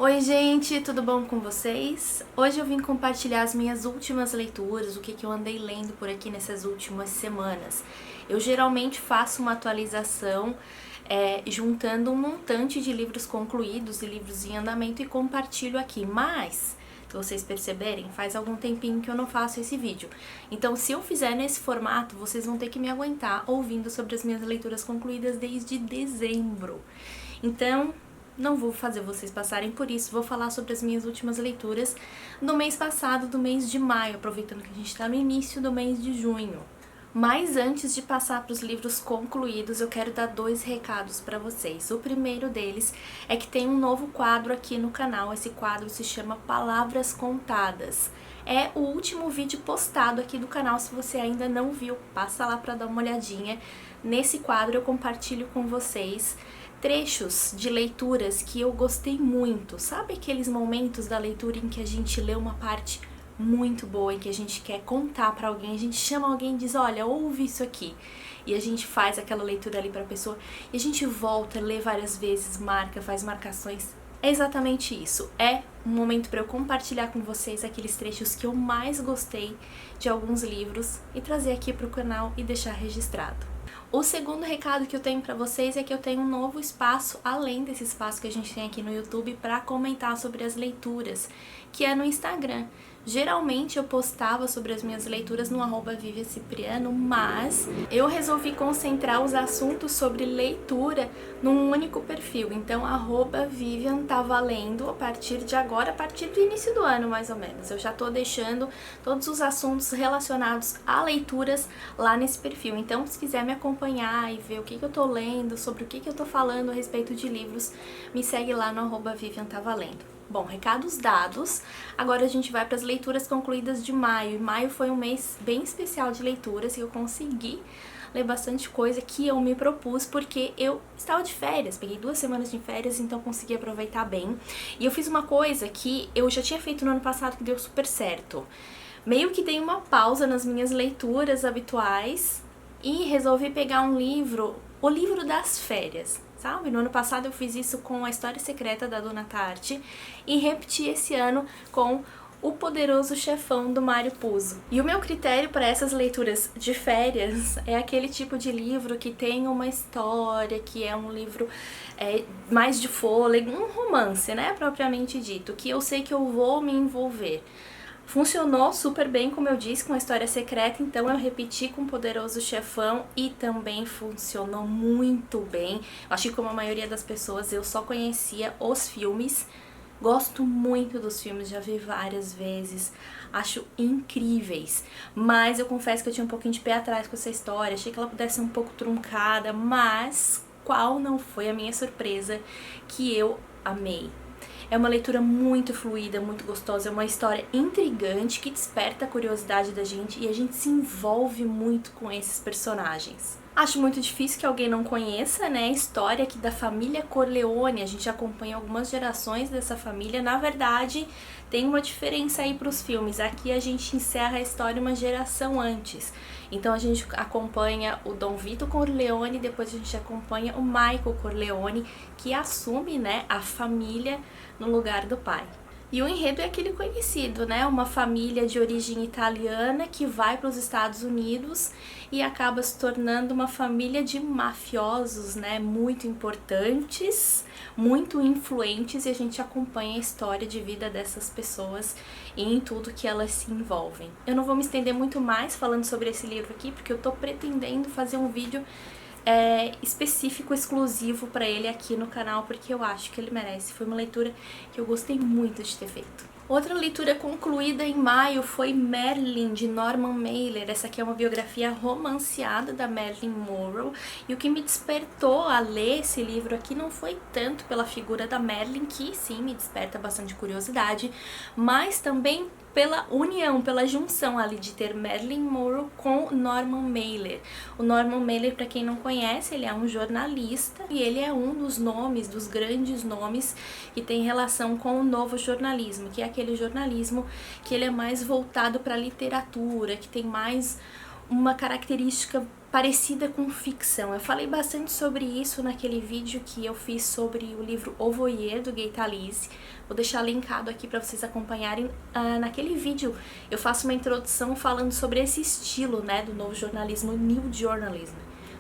Oi gente, tudo bom com vocês? Hoje eu vim compartilhar as minhas últimas leituras, o que eu andei lendo por aqui nessas últimas semanas. Eu geralmente faço uma atualização juntando um montante de livros concluídos e livros em andamento e compartilho aqui, mas se vocês perceberem, faz algum tempinho que eu não faço esse vídeo. Então, se eu fizer nesse formato, vocês vão ter que me aguentar ouvindo sobre as minhas leituras concluídas desde dezembro. Então, não vou fazer vocês passarem por isso, vou falar sobre as minhas últimas leituras do mês passado, do mês de maio, aproveitando que a gente está no início do mês de junho. Mas antes de passar para os livros concluídos, eu quero dar 2 recados para vocês. O primeiro deles é que tem um novo quadro aqui no canal, esse quadro se chama Palavras Contadas. É o último vídeo postado aqui do canal, se você ainda não viu, passa lá para dar uma olhadinha. Nesse quadro eu compartilho com vocês trechos de leituras que eu gostei muito. Sabe aqueles momentos da leitura em que a gente lê uma parte muito boa, em que a gente quer contar pra alguém, a gente chama alguém e diz, olha, ouve isso aqui. E a gente faz aquela leitura ali pra pessoa, e a gente volta, lê várias vezes, marca, faz marcações. É exatamente isso. É um momento para eu compartilhar com vocês aqueles trechos que eu mais gostei de alguns livros e trazer aqui pro canal e deixar registrado. O segundo recado que eu tenho pra vocês é que eu tenho um novo espaço, além desse espaço que a gente tem aqui no YouTube, pra comentar sobre as leituras, que é no Instagram. Geralmente eu postava sobre as minhas leituras no @viviacipriano, mas eu resolvi concentrar os assuntos sobre leitura num único perfil. Então @Vivian tá valendo a partir de agora, a partir do início do ano mais ou menos. Eu já tô deixando todos os assuntos relacionados a leituras lá nesse perfil. Então se quiser me acompanhar e ver o que eu tô lendo, sobre o que eu tô falando a respeito de livros, me segue lá no @Vivian tá valendo. Bom, recados dados, agora a gente vai para as leituras concluídas de maio. Maio foi um mês bem especial de leituras e eu consegui ler bastante coisa que eu me propus porque eu estava de férias, peguei 2 semanas de férias, então consegui aproveitar bem. E eu fiz uma coisa que eu já tinha feito no ano passado que deu super certo. Meio que dei uma pausa nas minhas leituras habituais e resolvi pegar um livro, o livro das férias. Sabe? No ano passado eu fiz isso com A História Secreta da Dona Tarty e repeti esse ano com O Poderoso Chefão do Mário Puzo. E o meu critério para essas leituras de férias é aquele tipo de livro que tem uma história, que é um livro mais de fôlego, um romance, né, propriamente dito, que eu sei que eu vou me envolver. Funcionou super bem, como eu disse, com A História Secreta, então eu repeti com Poderoso Chefão e também funcionou muito bem. Eu acho que como a maioria das pessoas, eu só conhecia os filmes. Gosto muito dos filmes, já vi várias vezes, acho incríveis. Mas eu confesso que eu tinha um pouquinho de pé atrás com essa história, achei que ela pudesse ser um pouco truncada, mas qual não foi a minha surpresa que eu amei. É uma leitura muito fluida, muito gostosa, é uma história intrigante que desperta a curiosidade da gente e a gente se envolve muito com esses personagens. Acho muito difícil que alguém não conheça, né, a história aqui da família Corleone. A gente acompanha algumas gerações dessa família. Na verdade, tem uma diferença aí para os filmes. Aqui a gente encerra a história uma geração antes. Então a gente acompanha o Dom Vito Corleone, depois a gente acompanha o Michael Corleone, que assume, né, a família no lugar do pai. E o enredo é aquele conhecido, né? Uma família de origem italiana que vai para os Estados Unidos e acaba se tornando uma família de mafiosos, né? Muito importantes, muito influentes, e a gente acompanha a história de vida dessas pessoas e em tudo que elas se envolvem. Eu não vou me estender muito mais falando sobre esse livro aqui, porque eu tô pretendendo fazer um vídeo específico, exclusivo para ele aqui no canal, porque eu acho que ele merece. Foi uma leitura que eu gostei muito de ter feito. Outra leitura concluída em maio foi Marilyn, de Norman Mailer. Essa aqui é uma biografia romanceada da Marilyn Monroe, e o que me despertou a ler esse livro aqui não foi tanto pela figura da Marilyn, que sim, me desperta bastante curiosidade, mas também pela união, pela junção ali de ter Marilyn Monroe com Norman Mailer. O Norman Mailer, para quem não conhece, ele é um jornalista e ele é um dos nomes, dos grandes nomes que tem relação com o novo jornalismo, que é aquele jornalismo que ele é mais voltado para a literatura, que tem mais uma característica parecida com ficção. Eu falei bastante sobre isso naquele vídeo que eu fiz sobre o livro O Voyeur, do Gay Talese. Vou deixar linkado aqui para vocês acompanharem. Naquele vídeo eu faço uma introdução falando sobre esse estilo, né, do novo jornalismo, New Journalism,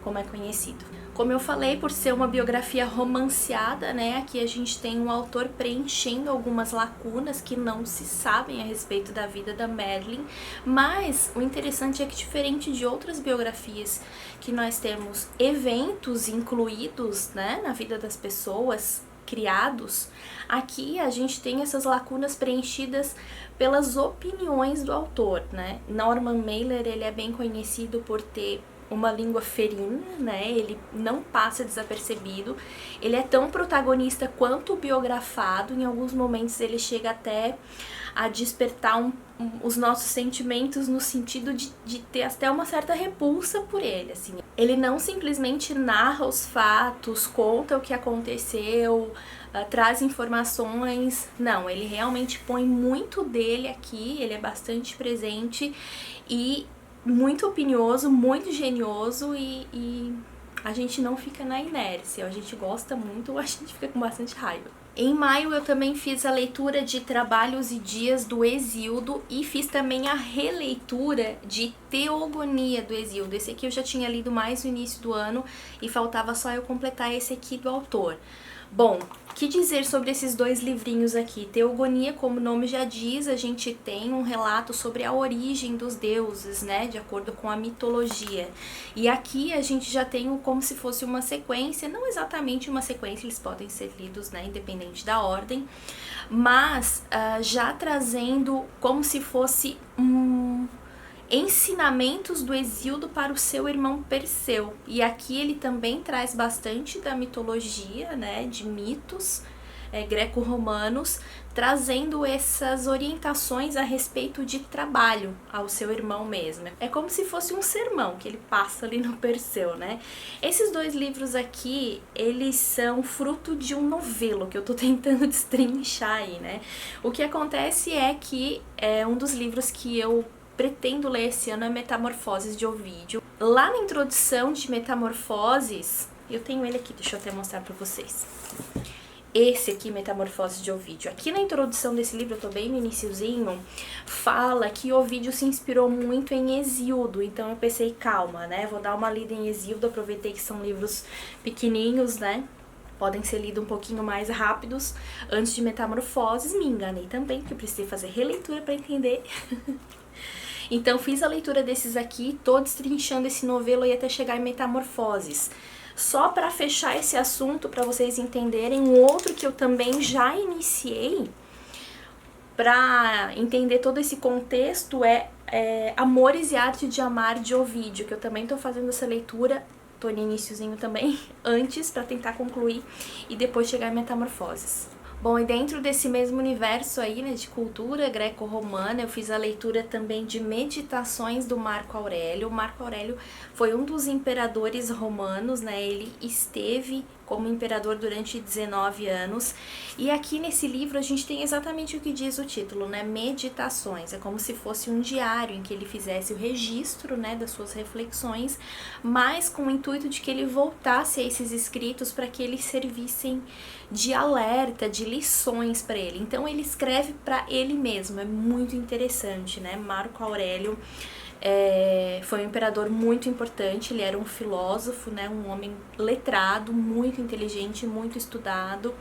como é conhecido. Como eu falei, por ser uma biografia romanceada, né, aqui a gente tem um autor preenchendo algumas lacunas que não se sabem a respeito da vida da Madeleine, mas o interessante é que, diferente de outras biografias que nós temos eventos incluídos, né, na vida das pessoas, criados, aqui a gente tem essas lacunas preenchidas pelas opiniões do autor, né. Norman Mailer, ele é bem conhecido por ter uma língua ferina, né, ele não passa desapercebido, ele é tão protagonista quanto o biografado, em alguns momentos ele chega até a despertar os nossos sentimentos no sentido de ter até uma certa repulsa por ele, assim. Ele não simplesmente narra os fatos, conta o que aconteceu, traz informações, não, ele realmente põe muito dele aqui, ele é bastante presente e muito opinioso, muito genioso e a gente não fica na inércia, a gente gosta muito ou a gente fica com bastante raiva. Em maio eu também fiz a leitura de Trabalhos e Dias do Hesíodo e fiz também a releitura de Teogonia do Hesíodo. Esse aqui eu já tinha lido mais no início do ano e faltava só eu completar esse aqui do autor. Bom, que dizer sobre esses dois livrinhos aqui? Teogonia, como o nome já diz, a gente tem um relato sobre a origem dos deuses, né, de acordo com a mitologia. E aqui a gente já tem como se fosse uma sequência, não exatamente uma sequência, eles podem ser lidos, né, independente da ordem, mas já trazendo como se fosse ensinamentos do Hesíodo para o seu irmão Perseu. E aqui ele também traz bastante da mitologia, né, de mitos greco-romanos, trazendo essas orientações a respeito de trabalho ao seu irmão mesmo. É como se fosse um sermão que ele passa ali no Perseu, né? Esses dois livros aqui, eles são fruto de um novelo que eu tô tentando destrinchar aí, né? O que acontece é que um dos livros que eu pretendo ler esse ano é Metamorfoses de Ovídio. Lá na introdução de Metamorfoses, eu tenho ele aqui, deixa eu até mostrar pra vocês. Esse aqui, Metamorfoses de Ovídio. Aqui na introdução desse livro, eu tô bem no iniciozinho, fala que Ovídio se inspirou muito em Hesíodo. Então eu pensei, calma, né, vou dar uma lida em Hesíodo, aproveitei que são livros pequenininhos, né, podem ser lidos um pouquinho mais rápidos antes de Metamorfoses. Me enganei também, porque eu precisei fazer releitura pra entender. Então fiz a leitura desses aqui, tô destrinchando esse novelo e até chegar em Metamorfoses. Só para fechar esse assunto, para vocês entenderem, um outro que eu também já iniciei, para entender todo esse contexto, é Amores e Arte de Amar, de Ovídio, que eu também tô fazendo essa leitura, tô no iniciozinho também, antes, para tentar concluir e depois chegar em Metamorfoses. Bom, e dentro desse mesmo universo aí, né, de cultura greco-romana, eu fiz a leitura também de Meditações do Marco Aurélio. O Marco Aurélio foi um dos imperadores romanos, né, ele esteve como imperador durante 19 anos. E aqui nesse livro a gente tem exatamente o que diz o título, né, Meditações. É como se fosse um diário em que ele fizesse o registro, né, das suas reflexões, mas com o intuito de que ele voltasse a esses escritos para que eles servissem de alerta, de lições para ele. Então ele escreve para ele mesmo, é muito interessante, né? Marco Aurélio foi um imperador muito importante, ele era um filósofo, né, um homem letrado, muito inteligente, muito estudado,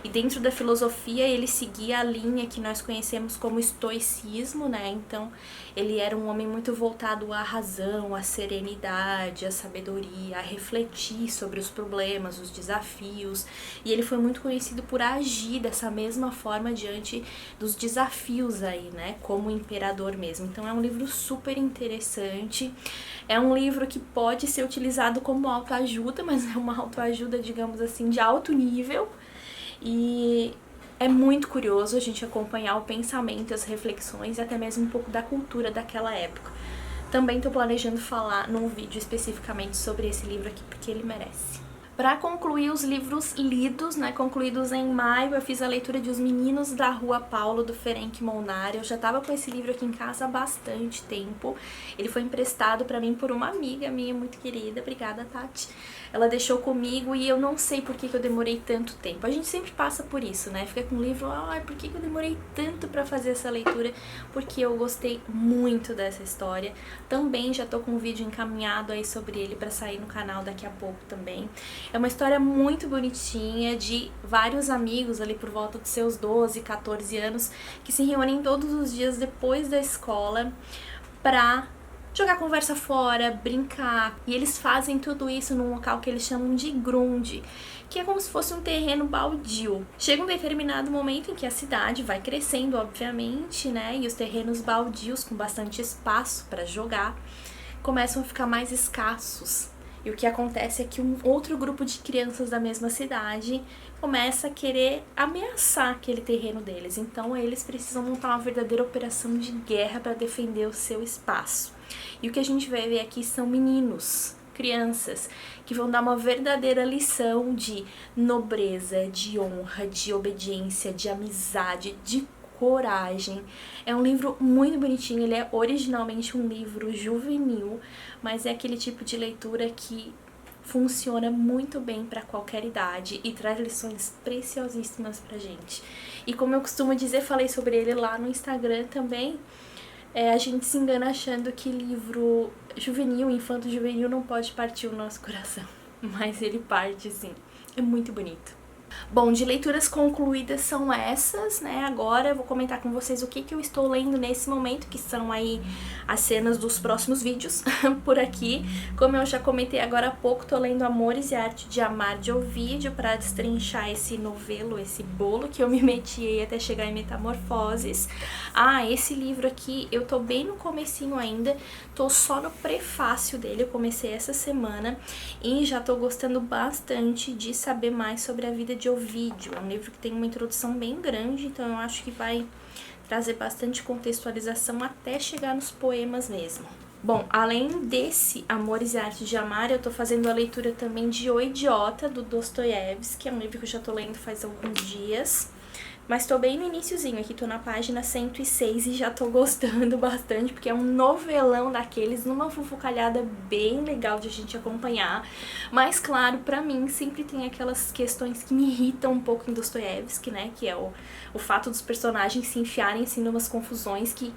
e dentro da filosofia ele seguia a linha que nós conhecemos como estoicismo, né, então ele era um homem muito voltado à razão, à serenidade, à sabedoria, a refletir sobre os problemas, os desafios, e ele foi muito conhecido por agir dessa mesma forma diante dos desafios aí, né, como imperador mesmo. Então é um livro super interessante, é um livro que pode ser utilizado como autoajuda, mas é uma autoajuda, digamos assim, de alto nível, e é muito curioso a gente acompanhar o pensamento, as reflexões e até mesmo um pouco da cultura daquela época. Também estou planejando falar num vídeo especificamente sobre esse livro aqui, porque ele merece. Para concluir os livros lidos, né, concluídos em maio, eu fiz a leitura de Os Meninos da Rua Paulo, do Ferenc Molnár. Eu já estava com esse livro aqui em casa há bastante tempo. Ele foi emprestado para mim por uma amiga minha muito querida. Obrigada, Tati. Ela deixou comigo e eu não sei por que eu demorei tanto tempo. A gente sempre passa por isso, né? Fica com o livro, ai, por que eu demorei tanto para fazer essa leitura? Porque eu gostei muito dessa história. Também já tô com um vídeo encaminhado aí sobre ele para sair no canal daqui a pouco também. É uma história muito bonitinha de vários amigos ali por volta dos seus 12, 14 anos que se reúnem todos os dias depois da escola pra jogar conversa fora, brincar. E eles fazem tudo isso num local que eles chamam de Grunde, que é como se fosse um terreno baldio. Chega um determinado momento em que a cidade vai crescendo, obviamente, né? E os terrenos baldios, com bastante espaço para jogar, começam a ficar mais escassos. E o que acontece é que um outro grupo de crianças da mesma cidade começa a querer ameaçar aquele terreno deles. Então eles precisam montar uma verdadeira operação de guerra para defender o seu espaço. E o que a gente vai ver aqui são meninos, crianças, que vão dar uma verdadeira lição de nobreza, de honra, de obediência, de amizade, de coragem. É um livro muito bonitinho, ele é originalmente um livro juvenil, mas é aquele tipo de leitura que funciona muito bem para qualquer idade e traz lições preciosíssimas pra gente. E como eu costumo dizer, falei sobre ele lá no Instagram também, a gente se engana achando que livro juvenil, infanto-juvenil não pode partir o nosso coração, mas ele parte sim, é muito bonito. Bom, de leituras concluídas são essas, né? Agora eu vou comentar com vocês o que eu estou lendo nesse momento, que são aí as cenas dos próximos vídeos por aqui. Como eu já comentei agora há pouco, tô lendo Amores e Arte de Amar de Ovídio para destrinchar esse novelo, esse bolo que eu me meti aí até chegar em Metamorfoses. Ah, esse livro aqui, eu tô bem no comecinho ainda, tô só no prefácio dele, eu comecei essa semana e já tô gostando bastante de saber mais sobre a vida de Ovídio. É um livro que tem uma introdução bem grande, então eu acho que vai trazer bastante contextualização até chegar nos poemas mesmo. Bom, além desse Amores e Arte de Amar, eu tô fazendo a leitura também de O Idiota, do Dostoiévski, que é um livro que eu já tô lendo faz alguns dias. Mas tô bem no iniciozinho, aqui tô na página 106 e já tô gostando bastante, porque é um novelão daqueles, numa fufucalhada bem legal de a gente acompanhar. Mas claro, pra mim sempre tem aquelas questões que me irritam um pouco em Dostoiévski, né, que é o fato dos personagens se enfiarem assim numas confusões que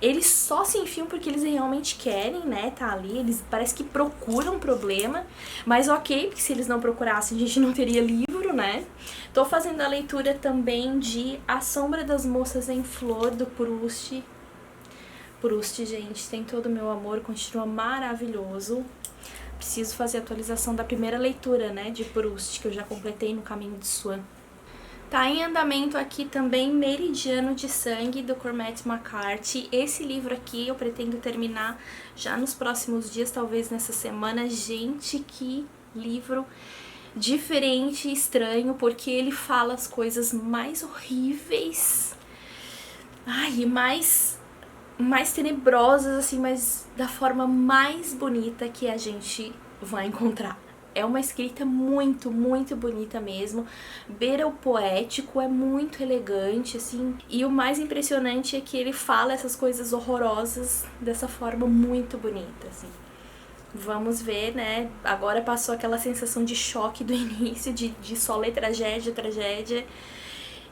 eles só se enfiam porque eles realmente querem, né, tá ali, eles parece que procuram problema, mas ok, porque se eles não procurassem a gente não teria livro, né. Tô fazendo a leitura também de A Sombra das Moças em Flor, do Proust. Proust, gente, tem todo o meu amor, continua maravilhoso. Preciso fazer a atualização da primeira leitura, né, de Proust, que eu já completei no Caminho de Swan. Tá em andamento aqui também Meridiano de Sangue, do Cormac McCarthy. Esse livro aqui eu pretendo terminar já nos próximos dias, talvez nessa semana. Gente, que livro diferente e estranho, porque ele fala as coisas mais horríveis, ai, mais tenebrosas, assim, mas da forma mais bonita que a gente vai encontrar. É uma escrita muito, muito bonita mesmo, beira o poético, é muito elegante, assim, e o mais impressionante é que ele fala essas coisas horrorosas dessa forma muito bonita, assim. Vamos ver, né, agora passou aquela sensação de choque do início, de só ler tragédia, tragédia,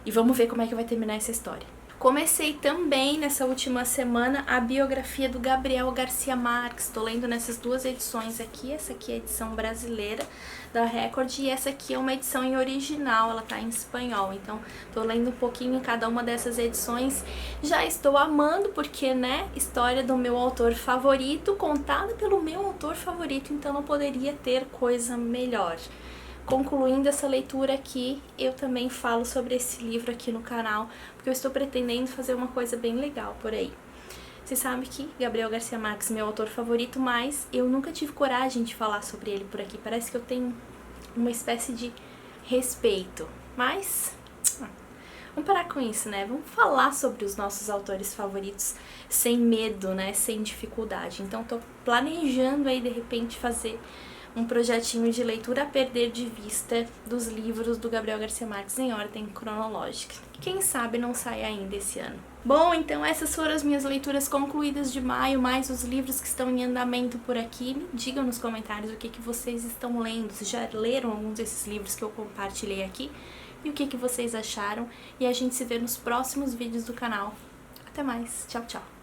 e vamos ver como é que vai terminar essa história. Comecei também nessa última semana a biografia do Gabriel Garcia Marques. Tô lendo nessas duas edições aqui. Essa aqui é a edição brasileira da Record e essa aqui é uma edição em original, ela tá em espanhol. Então tô lendo um pouquinho em cada uma dessas edições. Já estou amando porque, né, história do meu autor favorito, contada pelo meu autor favorito, então não poderia ter coisa melhor. Concluindo essa leitura aqui, eu também falo sobre esse livro aqui no canal, porque eu estou pretendendo fazer uma coisa bem legal por aí. Você sabe que Gabriel Garcia Marques é meu autor favorito, mas eu nunca tive coragem de falar sobre ele por aqui. Parece que eu tenho uma espécie de respeito, mas vamos parar com isso, né? Vamos falar sobre os nossos autores favoritos sem medo, né? Sem dificuldade. Então tô planejando aí, de repente, fazer um projetinho de leitura a perder de vista dos livros do Gabriel Garcia Marques em ordem cronológica. Quem sabe não sai ainda esse ano. Bom, então essas foram as minhas leituras concluídas de maio, mais os livros que estão em andamento por aqui. Me digam nos comentários o que vocês estão lendo, se já leram alguns desses livros que eu compartilhei aqui e o que vocês acharam. E a gente se vê nos próximos vídeos do canal. Até mais, tchau, tchau!